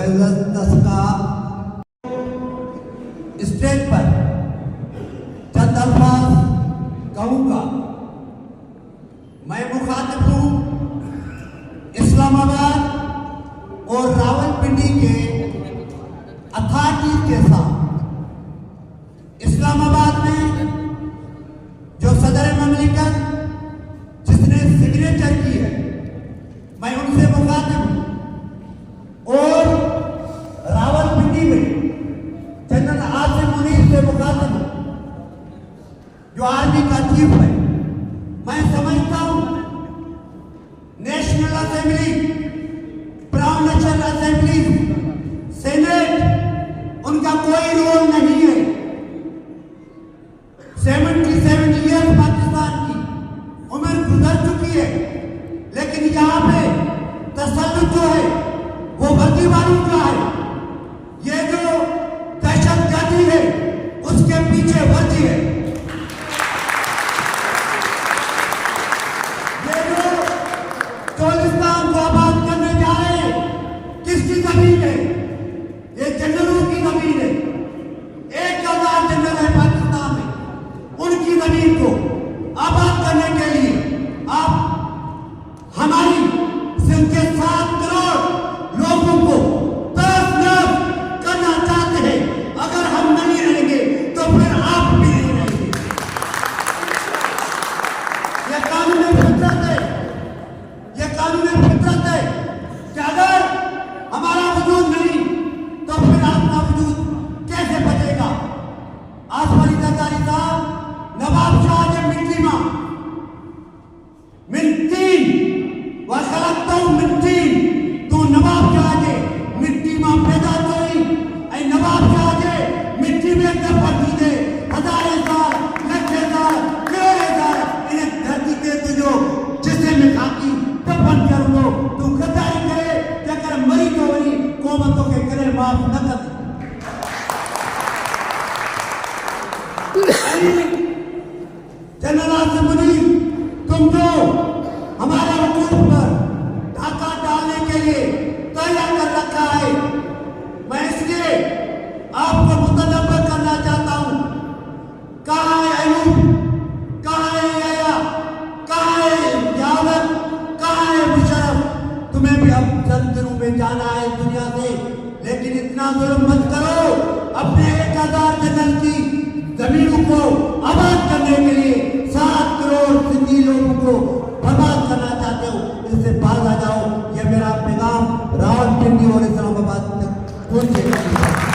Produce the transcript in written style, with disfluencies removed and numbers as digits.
गुलदस्ता का स्टेज पर चंद अल्फाज कहूंगा। मैं मुखातिब हूं इस्लामाबाद और रावलपिंडी के अथॉरिटी के साथ। इस्लामाबाद में जो सदर ममलिकत जिसने सिग्नेचर की है, मैं उनसे मुखातिब हूं। और रावलपिंडी में जनरल आसिम मुनीर से मुखातिब हूं, जो आर्मी का चीफ है। मैं समझता हूं national assembly, brown national assembly, senate, उनका कोई रोल नहीं है। 77 ईयर्स पाकिस्तान की उम्र गुजर चुकी है, लेकिन यहाँ पे तसल्लुत जो है वो वर्दी वालों का है। ये जो दहशतगर्दी है उसके पीछे वर्दी है। ये जो चोलिस्तान को आबाद करने जा रहे हैं, किसकी जमीन है? ये जनरलों की जमीन है। 1000 जनरल है पाकिस्तान में, उनकी जमीन को आबाद करने के लिए आप हमारी सिंध के 7 करोड़ लोगों को तर्क करना चाहते हैं। अगर हम नहीं रहेंगे तो फिर आप भी नहीं रहेंगे। यह कानून फितरत है, यह कानून फितरत है कि अगर हमारा वजूद नहीं तो फिर आपका वजूद कैसे बचेगा? आसमानी सरकारी साहब, नवाब शाह ने मिट्टी मां मिट्टी वखलकता हूं मिट्टी, तू नवाब शाह ने मिट्टी मां पैदा करी। ऐ नवाब शाह ने मिट्टी में दफन की दे। हजारे साल, लखे साल, करोड़े साल इन्हें धरती पे तुझो जिसे में खाकी दफन कर दो। तू गद्दारी करे क्या कर? मरी तो वही कौमतों के करे माफ न कर। जनरल आसिम मुनीर, तुम जो हमारे वजूद पर ढाका डालने के लिए तैयार कर रखा है, मैं इसलिए आपको मुतनब्बह करना चाहता हूं। कहाँ है अयूब, कहाँ है याया, कहाँ है यावत, कहाँ है मुशर्रफ? तुम्हें भी अब चंद दिनों में जाना है दुनिया से, लेकिन इतना जुल्म मत करो। अपने 1000 जनरल की जमीनों को आबाद करने के लिए 7 करोड़ सिंधी लोगों को बर्बाद करना चाहते हो, इससे बाहर आ जाओ। यह मेरा पैगाम रावलपिंडी और इस्लामाबाद तक पहुंचे।